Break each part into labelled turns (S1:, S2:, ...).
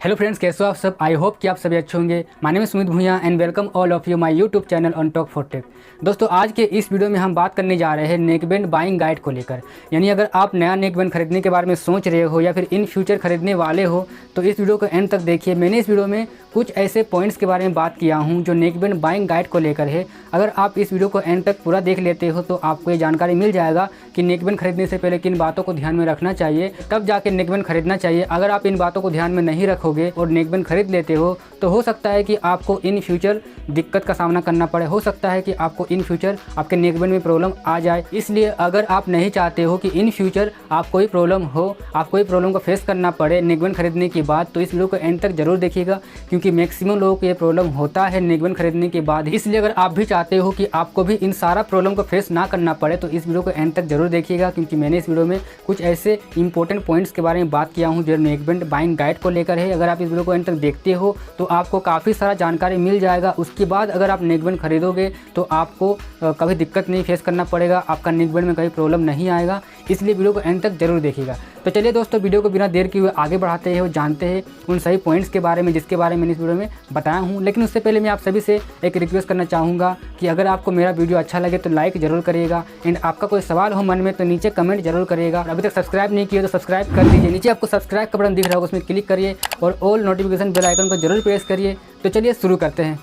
S1: Hello friends, कैसे हो आप सब। आई होप कि आप सभी अच्छे होंगे। My name is Sumit Bhuya and welcome all of you my YouTube channel on talk for tech. दोस्तों, आज के इस वीडियो में हम बात करने जा रहे हैं नेकबैंड बाइंग गाइड को लेकर। यानी अगर आप नया नेकबैंड खरीदने के बारे में सोच रहे हो या फिर इन फ्यूचर खरीदने वाले हो तो इस वीडियो को एंड तक देखिए। मैंने इस वीडियो में कुछ ऐसे पॉइंट्स के बारे में बात किया हूँ जो नेकबैंड बाइंग गाइड को लेकर है। अगर आप इस वीडियो को एंड तक पूरा देख लेते हो तो आपको ये जानकारी मिल जाएगा कि नेकबैंड खरीदने से पहले किन बातों को ध्यान में रखना चाहिए, तब जाके नेकबैंड खरीदना चाहिए। अगर आप इन बातों को ध्यान में नहीं रखोगे और नेकबैंड खरीद लेते हो तो हो सकता है कि आपको इन फ्यूचर दिक्कत का सामना करना पड़े। हो सकता है कि आपको इन फ्यूचर आपके नेकबैंड में प्रॉब्लम आ जाए। इसलिए अगर आप नहीं चाहते हो कि इन फ्यूचर आप कोई प्रॉब्लम हो, आप कोई प्रॉब्लम को फेस करना पड़े नेकबैंड खरीदने के बाद, तो इस वीडियो को एंड तक जरूर देखिएगा, क्योंकि मैक्सिमम लोगों को ये प्रॉब्लम होता है नेकबैंड खरीदने के बाद। इसलिए अगर आप भी चाहते हो कि आपको भी इन सारा प्रॉब्लम को फेस ना करना पड़े तो इस वीडियो को एंड तक जरूर देखिएगा, क्योंकि मैंने इस वीडियो में कुछ ऐसे इंपॉर्टेंट पॉइंट्स के बारे में बात किया हूँ जो नेकबैंड बाइंग गाइड को लेकर है। अगर आप इस वीडियो को एंड तक देखते हो तो आपको काफ़ी सारा जानकारी मिल जाएगा। उसके बाद अगर आप नेकबैंड खरीदोगे तो आपको कभी दिक्कत नहीं फेस करना पड़ेगा, आपका नेकबैंड में कभी प्रॉब्लम नहीं आएगा। इसलिए वीडियो को एंड तक जरूर देखिएगा। तो चलिए दोस्तों, वीडियो को बिना देर किए हुए आगे बढ़ाते हैं और जानते हैं उन सही पॉइंट्स के बारे में जिसके बारे में मैंने इस वीडियो में बताया हूँ। लेकिन उससे पहले मैं आप सभी से एक रिक्वेस्ट करना चाहूँगा कि अगर आपको मेरा वीडियो अच्छा लगे तो लाइक जरूर करिएगा, एंड आपका कोई सवाल हो मन में तो नीचे कमेंट जरूर करिएगा। अभी तक सब्सक्राइब नहीं किया तो सब्सक्राइब कर दीजिए। नीचे आपको सब्सक्राइब का बटन दिख रहा होगा, उसमें क्लिक करिए और ऑल नोटिफिकेशन बेल आइकन को जरूर प्रेस करिए। तो चलिए शुरू करते हैं।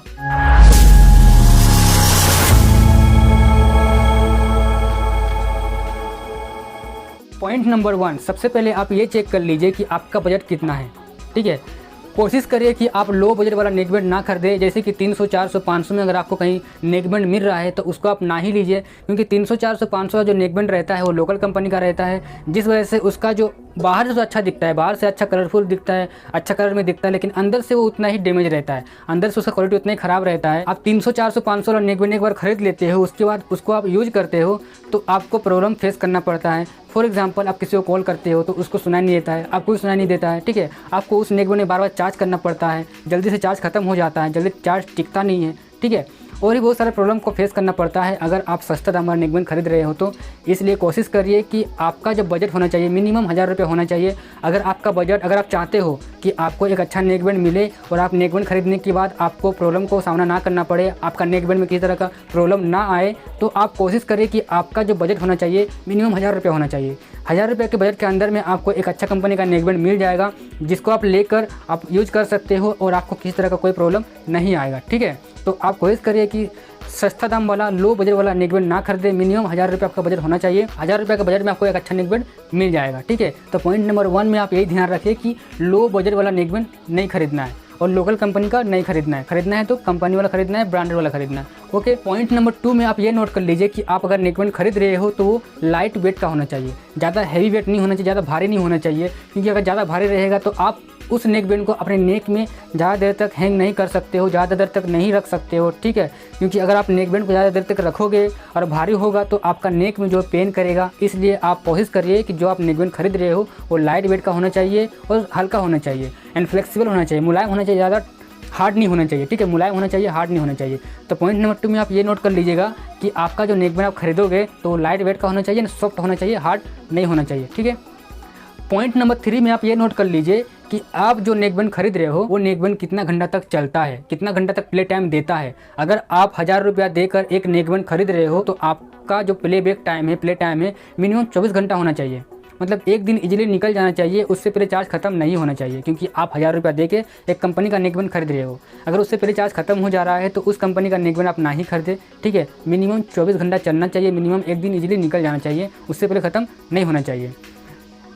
S1: पॉइंट नंबर 1, सबसे पहले आप ये चेक कर लीजिए कि आपका बजट कितना है। ठीक है, कोशिश करिए कि आप लो बजट वाला नेकबैंड ना खरीदें। जैसे कि 300, 400, 500 में अगर आपको कहीं नेकबैंड मिल रहा है तो उसको आप ना ही लीजिए, क्योंकि 300, 400, 500 का जो नेकबैंड रहता है वो लोकल कंपनी का रहता है, जिस वजह से उसका जो बाहर से तो अच्छा दिखता है, बाहर से अच्छा कलरफुल दिखता है, अच्छा कलर में दिखता है, लेकिन अंदर से वो उतना ही डैमेज रहता है, अंदर से उसका क्वालिटी उतना ही ख़राब रहता है। आप 300, 400, 500 वाला नेकबैंड एक बार खरीद लेते हो, उसके बाद उसको आप यूज करते हो तो आपको प्रॉब्लम फेस करना पड़ता है। फॉर एग्जाम्पल, आप किसी को कॉल करते हो तो उसको सुनाई नहीं देता है, आपको भी सुनाई नहीं देता है। ठीक है, आपको उस नेकबैंड में बार बार चार्ज करना पड़ता है, जल्दी से चार्ज खत्म हो जाता है, जल्दी चार्ज टिकता नहीं है। ठीक है, और भी बहुत सारे प्रॉब्लम को फेस करना पड़ता है अगर आप सस्ता दाम वाला नेकबैंड खरीद रहे हो तो। इसलिए कोशिश करिए कि आपका जो बजट होना चाहिए मिनिमम 1000 रुपये होना चाहिए। अगर आपका बजट, अगर आप चाहते हो कि आपको एक अच्छा नेकबैंड मिले और आप नेकबैंड खरीदने के बाद आपको प्रॉब्लम को सामना ना करना पड़े, आपका नेकबैंड में किसी तरह का प्रॉब्लम ना आए, तो आप कोशिश करिए कि आपका जो बजट होना चाहिए मिनिमम 1000 रुपये होना चाहिए। 1000 रुपये के बजट के अंदर में आपको एक अच्छा कंपनी का नेकबैंड मिल जाएगा, जिसको आप लेकर आप यूज कर सकते हो और आपको किसी तरह का कोई प्रॉब्लम नहीं आएगा। ठीक है, तो आप कोशिश करिए कि सस्ता दाम वाला, लो बजट वाला नेकबैंड ना खरीदे। मिनिमम 1000 रुपये आपका बजट होना चाहिए। 1000 रुपये के बजट में आपको एक अच्छा नेकबैंड मिल जाएगा। ठीक है, तो पॉइंट नंबर 1 में आप यही ध्यान रखिए कि लो बजट वाला नेकबैंड नहीं खरीदना है और लोकल कंपनी का नहीं खरीदना है। खरीदना है तो कंपनी वाला खरीदना है, ब्रांडेड वाला खरीदना है। ओके, पॉइंट नंबर 2 में आप ये नोट कर लीजिए कि आप अगर नेकबैंड खरीद रहे हो तो वो लाइट वेट का होना चाहिए, ज़्यादा हैवी वेट नहीं होना चाहिए, ज़्यादा भारी नहीं होना चाहिए, क्योंकि अगर ज़्यादा भारी रहेगा तो आप उस नेकबैंड को अपने नेक में ज़्यादा देर तक हैंग नहीं कर सकते हो, ज़्यादा देर तक नहीं रख सकते हो। ठीक है, क्योंकि अगर आप नेकबैंड को ज़्यादा देर तक रखोगे और भारी होगा तो आपका नेक में जो पेन करेगा। इसलिए आप कोशिश करिए कि जो आप नेकबैंड खरीद रहे हो वो लाइट वेट का होना चाहिए और हल्का होना चाहिए एंड फ्लेक्सिबल होना चाहिए, मुलायम होना चाहिए, ज़्यादा हार्ड नहीं होना चाहिए। ठीक है, मुलायम होना चाहिए, हार्ड नहीं होना चाहिए। तो पॉइंट नंबर 2 में आप ये नोट कर लीजिएगा कि आपका जो नेकबैंड आप खरीदोगे तो लाइट वेट का होना चाहिए, सॉफ्ट होना चाहिए, हार्ड नहीं होना चाहिए। ठीक है, पॉइंट नंबर 3 में आप ये नोट कर लीजिए कि आप जो नेकबैंड खरीद रहे हो वो नेकबैंड कितना घंटा तक चलता है, कितना घंटा तक प्ले टाइम देता है। अगर आप 1000 रुपया देकर एक नेकबैंड खरीद रहे हो तो आपका जो प्ले टाइम है मिनिमम 24 घंटा होना चाहिए। मतलब एक दिन इजीली निकल जाना चाहिए, उससे पहले चार्ज खत्म नहीं होना चाहिए, क्योंकि आप 1000 रुपया दे के एक कंपनी का नेकबैंड खरीद रहे हो। अगर उससे पहले चार्ज खत्म हो जा रहा है तो उस कंपनी का नेकबैंड आप ना ही खरीदे। ठीक है, मिनिमम 24 घंटा चलना चाहिए, मिनिमम एक दिन इजीली निकल जाना चाहिए, उससे पहले ख़त्म नहीं होना चाहिए।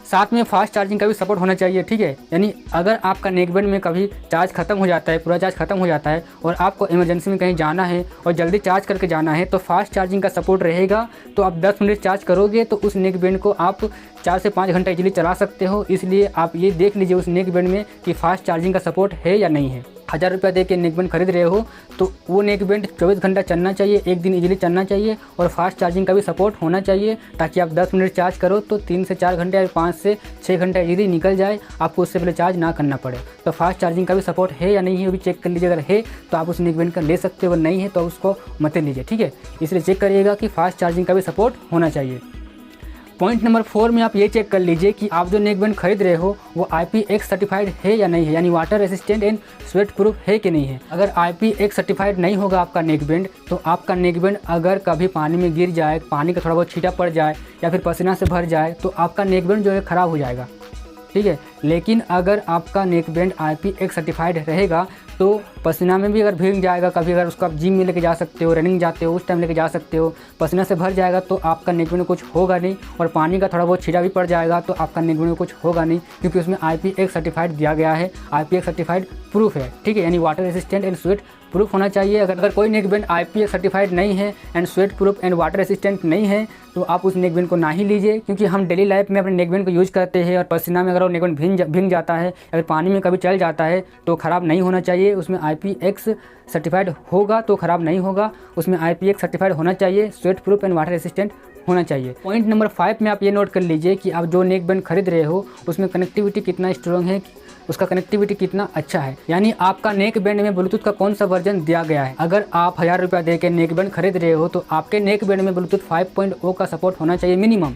S1: साथ में फास्ट चार्जिंग का भी सपोर्ट होना चाहिए। ठीक है, यानी अगर आपका नेकबैंड में कभी चार्ज खत्म हो जाता है, पूरा चार्ज खत्म हो जाता है और आपको इमरजेंसी में कहीं जाना है और जल्दी चार्ज करके जाना है तो फास्ट चार्जिंग का सपोर्ट रहेगा। तो आप 10 मिनट चार्ज करोगे तो उस नेकबैंड को आप 4 से 5 घंटा इजीली चला सकते हो। इसलिए आप ये देख लीजिए उस नेकबैंड में कि फास्ट चार्जिंग का सपोर्ट है या नहीं है। 1000 रुपया दे के नेकबैंड खरीद रहे हो तो वो नेकबैंड 24 घंटा चलना चाहिए, एक दिन इजीली चलना चाहिए और फास्ट चार्जिंग का भी सपोर्ट होना चाहिए, ताकि आप 10 मिनट चार्ज करो तो 3 से 4 घंटे या 5 से 6 घंटा इजीली निकल जाए, आपको उससे पहले चार्ज ना करना पड़े। तो फास्ट चार्जिंग का भी सपोर्ट है या नहीं है वो भी चेक कर लीजिए। अगर है तो आप उस नेकबैंड का ले सकते हो, अगर नहीं है तो उसको मत लीजिए। ठीक है, इसलिए चेक करिएगा कि फास्ट चार्जिंग का भी सपोर्ट होना चाहिए। पॉइंट नंबर 4 में आप ये चेक कर लीजिए कि आप जो नेक बैंड खरीद रहे हो वो IPX सर्टिफाइड है या नहीं है, यानी water resistant and sweat proof है कि नहीं है। अगर IPX सर्टिफाइड नहीं होगा आपका नेक बैंड, तो आपका नेक बैंड अगर कभी पानी में गिर जाए, पानी का थोड़ा बहुत छींटा पड़ जाए या फिर पसीना से भर जाए, तो आपका नेक बैंड जो है ख़राब हो जाएगा, ठीक है। लेकिन अगर आपका नेक बैंड IPX सर्टिफाइड रहेगा तो पसीना में भी अगर भीग जाएगा, कभी अगर उसको आप जिम में लेके जा सकते हो, रनिंग जाते हो उस टाइम लेके जा सकते हो, पसीना से भर जाएगा तो आपका नेक बैंड में कुछ होगा नहीं, और पानी का थोड़ा बहुत छींटा भी पड़ जाएगा तो आपका नेक बैंड में कुछ होगा नहीं, क्योंकि उसमें IPX सर्टिफाइड दिया गया है, IPX सर्टिफाइड प्रूफ है, ठीक है, यानी water resistant and sweat proof होना चाहिए। अगर कोई नेक बैंड IPX सर्टिफाइड नहीं है and sweat proof and water resistant नहीं है तो आप उस नेक बैंड को ना ही लीजिए, क्योंकि हम डेली लाइफ में अपने नेक बैंड को यूज़ करते हैं और पसीना में अगर वो नेक बैंड भीग जाता है, अगर पानी में कभी चल जाता है तो ख़राब नहीं होना चाहिए। उसमें IPX सर्टिफाइड होगा तो ख़राब नहीं होगा, उसमें IPX सर्टिफाइड होना चाहिए, sweat proof and water resistant होना चाहिए। पॉइंट नंबर 5 में आप ये नोट कर लीजिए कि आप जो नेक बैंड खरीद रहे हो उसमें कनेक्टिविटी कितना स्ट्रॉन्ग है, उसका कनेक्टिविटी कितना अच्छा है, यानी आपका नेक बैंड में ब्लूटूथ का कौन सा वर्जन दिया गया है। अगर आप 1000 रुपया दे के नेक बैंड खरीद रहे हो तो आपके नेक बैंड में ब्लूटूथ 5.0 का सपोर्ट होना चाहिए मिनिमम,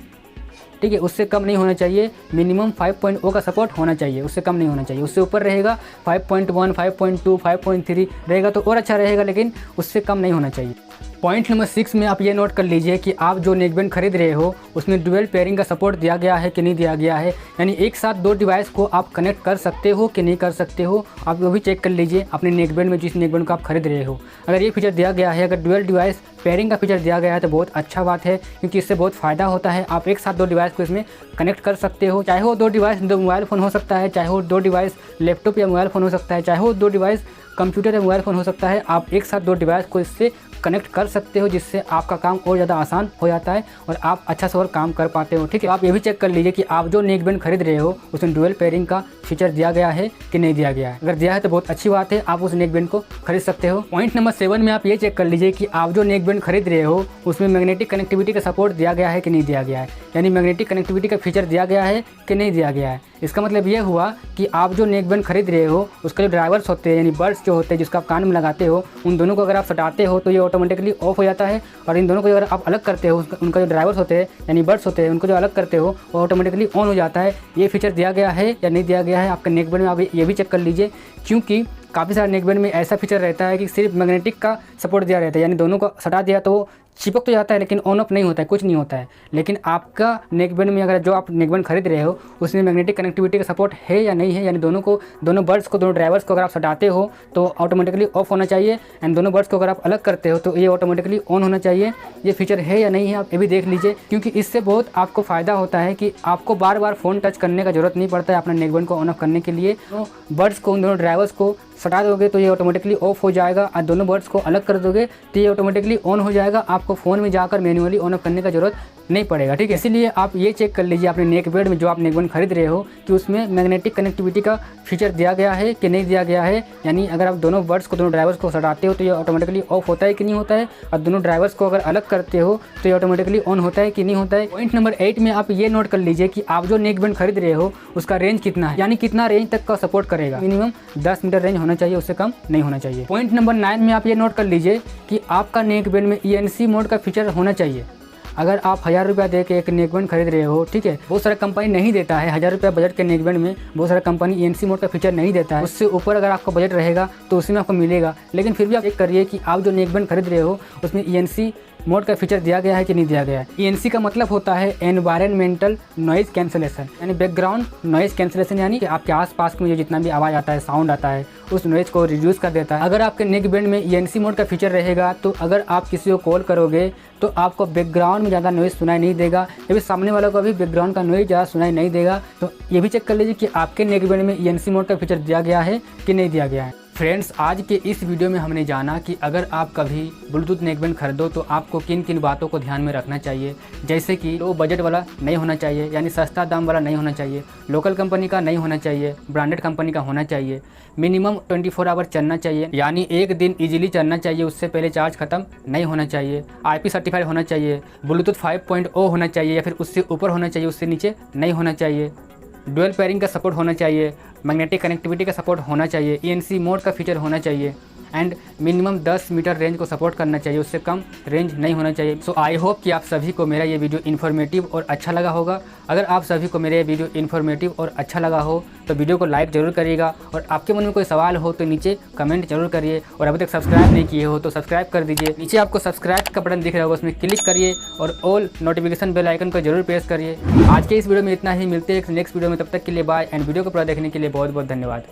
S1: ठीक है, उससे कम नहीं होना चाहिए। मिनिमम 5.0 का सपोर्ट होना चाहिए, उससे कम नहीं होना चाहिए। उससे ऊपर रहेगा 5.1, 5.2, 5.3 रहेगा तो और अच्छा रहेगा, लेकिन उससे कम नहीं होना चाहिए। पॉइंट नंबर 6 में आप ये नोट कर लीजिए कि आप जो नेक बैंड खरीद रहे हो उसमें डुअल पेयरिंग का सपोर्ट दिया गया है कि नहीं दिया गया है, यानी एक साथ दो डिवाइस को आप कनेक्ट कर सकते हो कि नहीं कर सकते हो, आप वो भी चेक कर लीजिए अपने नेक बैंड में, जिस नेक बैंड को आप खरीद रहे हो। अगर ये फीचर दिया गया है, अगर डुअल डिवाइस पेयरिंग का फीचर दिया गया है तो बहुत अच्छा बात है, क्योंकि इससे बहुत फ़ायदा होता है। आप एक साथ दो डिवाइस को इसमें कनेक्ट कर सकते हो, चाहे वो दो डिवाइस दो मोबाइल फ़ोन हो सकता है, चाहे वो दो डिवाइस लैपटॉप या मोबाइल फ़ोन हो सकता है, चाहे वो दो डिवाइस कंप्यूटर या मोबाइल फ़ोन हो सकता है। आप एक साथ दो डिवाइस को इससे कनेक्ट कर सकते हो, जिससे आपका काम और ज़्यादा आसान हो जाता है और आप अच्छा से और काम कर पाते हो, ठीक है। आप ये भी चेक कर लीजिए कि आप जो नेक बैंड खरीद रहे हो उसमें डुअल पेयरिंग का फीचर दिया गया है कि नहीं दिया गया है। अगर दिया है तो बहुत अच्छी बात है, आप उस नेक बैंड को खरीद सकते हो। पॉइंट नंबर 7 में आप ये चेक कर लीजिए कि आप जो नेक बैंड खरीद रहे हो उसमें मैग्नेटिक कनेक्टिविटी का सपोर्ट दिया गया है कि नहीं दिया गया है, यानी मैग्नेटिक कनेक्टिविटी का फीचर दिया गया है कि नहीं दिया गया है। इसका मतलब ये हुआ कि आप जो नेक बैंड खरीद रहे हो उसके जो ड्राइवर्स होते हैं, यानी बड्स जो होते हैं जिसको आप कान में लगाते हो, उन दोनों को अगर आप सटाते हो तो ये ऑटोमेटिकली ऑफ हो जाता है, और इन दोनों को अगर आप अलग करते हो, उनका जो ड्राइवर्स होते हैं यानी बड्स होते हैं, उनको जो अलग करते हो वो ऑटोमेटिकली ऑन हो जाता है। ये फीचर दिया गया है या नहीं दिया गया है आपके नेक बैंड में, आप ये भी चेक कर लीजिए, क्योंकि काफ़ी सारे नेक बैंड में ऐसा फीचर रहता है कि सिर्फ मैग्नेटिक का सपोर्ट दिया रहता है, यानी दोनों को सटा दिया तो वो चिपक तो जाता है लेकिन ऑन ऑफ नहीं होता है, कुछ नहीं होता है। लेकिन आपका नेक बैंड में अगर जो आप नेक बैंड खरीद रहे हो उसमें मैग्नेटिक कनेक्टिविटी का सपोर्ट है या नहीं है, यानी दोनों बर्ड्स को, दोनों ड्राइवर्स को अगर आप सटाते हो तो ऑटोमेटिकली ऑफ होना चाहिए, एंड दोनों बर्ड्स को अगर आप अलग करते हो तो ये ऑटोमेटिकली ऑन होना चाहिए। ये फीचर है या नहीं है आप ये भी देख लीजिए, क्योंकि इससे बहुत आपको फ़ायदा होता है कि आपको बार बार फ़ोन टच करने का जरूरत नहीं पड़ता है अपना नेक बैंड को ऑन ऑफ करने के लिए। तो बर्ड्स को, उन दोनों ड्राइवर्स को सटा दोगे तो ये ऑटोमेटिकली ऑफ हो जाएगा, और दोनों बर्ड्स को अलग कर दोगे तो ये ऑटोमेटिकली ऑन हो जाएगा। आपको फ़ोन में जाकर मैन्युअली ऑन ऑफ करने का जरूरत नहीं पड़ेगा, ठीक है। इसीलिए आप ये चेक कर लीजिए अपने नेक बैंड में, जो आप नेक बैंड खरीद रहे हो, कि उसमें मैग्नेटिक कनेक्टिविटी का फीचर दिया गया है कि नहीं दिया गया है, यानी अगर आप दोनों बर्ड्स को, दोनों ड्राइवर्स को सटाते हो तो ये ऑटोमेटिकली ऑफ होता है कि नहीं होता है, और दोनों ड्राइवर्स को अगर अलग करते हो तो ये ऑटोमेटिकली ऑन होता है कि नहीं होता है। पॉइंट नंबर 8 में आप ये नोट कर लीजिए कि आप जो नेक बैंड खरीद रहे हो उसका रेंज कितना है, यानी कितना रेंज तक का सपोर्ट करेगा। मिनिमम 10 मीटर रेंज होना चाहिए, उससे कम नहीं होना चाहिए। पॉइंट नंबर 9 में आप ये नोट कर लीजिए कि आपका नेक बैंड में ENC मोड का फीचर होना चाहिए। अगर आप 1000 रुपया दे के एक नेक बैंड खरीद रहे हो, ठीक है, बहुत सारा कंपनी नहीं देता है 1000 रुपया बजट के नेक बैंड में, बहुत सारा कंपनी ENC मोड का फीचर नहीं देता है। उससे ऊपर अगर आपका बजट रहेगा तो उसी में आपको मिलेगा, लेकिन फिर भी आप चेक करिए कि आप जो नेक बैंड खरीद रहे हो उसमें ENC मोड का फीचर दिया गया है कि नहीं दिया गया है। ENC का मतलब होता है एनवायरनमेंटल नॉइज़ कैंसलेशन, यानी बैकग्राउंड नॉइज़ कैंसलेशन, यानी कि आपके आसपास में जो जितना भी आवाज़ आता है, साउंड आता है, उस नॉइज़ को रिड्यूस कर देता है। अगर आपके नेक बैंड में ENC मोड का फीचर रहेगा तो अगर आप किसी को कॉल करोगे तो आपको बैकग्राउंड में ज़्यादा नॉइज़ सुनाई नहीं देगा, या फिर सामने वालों को भी बैकग्राउंड का नॉइज़ ज़्यादा सुनाई नहीं देगा। तो ये भी चेक कर लीजिए कि आपके नेक बैंड में ENC मोड का फीचर दिया गया है कि नहीं दिया गया है। फ्रेंड्स, आज के इस वीडियो में हमने जाना कि अगर आप कभी ब्लूटूथ नेक बैंड खरीदो तो आपको किन किन बातों को ध्यान में रखना चाहिए, जैसे कि लो बजट वाला नहीं होना चाहिए, यानी सस्ता दाम वाला नहीं होना चाहिए, लोकल कंपनी का नहीं होना चाहिए, ब्रांडेड कंपनी का होना चाहिए, मिनिमम 24 आवर चलना चाहिए, यानी एक दिन इजीली चलना चाहिए, उससे पहले चार्ज खत्म नहीं होना चाहिए, IP सर्टिफाइड होना चाहिए, ब्लूटूथ 5.0 होना चाहिए या फिर उससे ऊपर होना चाहिए, उससे नीचे नहीं होना चाहिए, डुअल पेयरिंग का सपोर्ट होना चाहिए, मैग्नेटिक कनेक्टिविटी का सपोर्ट होना चाहिए, ENC मोड का फीचर होना चाहिए, एंड मिनिमम 10 मीटर रेंज को सपोर्ट करना चाहिए, उससे कम रेंज नहीं होना चाहिए। सो आई होप कि आप सभी को मेरा ये वीडियो इन्फॉर्मेटिव और अच्छा लगा होगा। अगर आप सभी को मेरा ये वीडियो इन्फॉर्मेटिव और अच्छा लगा हो तो वीडियो को लाइक जरूर करिएगा, और आपके मन में कोई सवाल हो तो नीचे कमेंट जरूर करिए, और अभी तक सब्सक्राइब नहीं किए हो तो सब्सक्राइब कर दीजिए। नीचे आपको सब्सक्राइब का बटन दिख रहा होगा, उसमें क्लिक करिए और ऑल नोटिफिकेशन बेल आइकन को जरूर प्रेस करिए। आज के इस वीडियो में इतना ही, मिलते हैं एक नेक्स्ट वीडियो में, तब तक के लिए बाय एंड वीडियो को पूरा देखने के लिए बहुत बहुत धन्यवाद।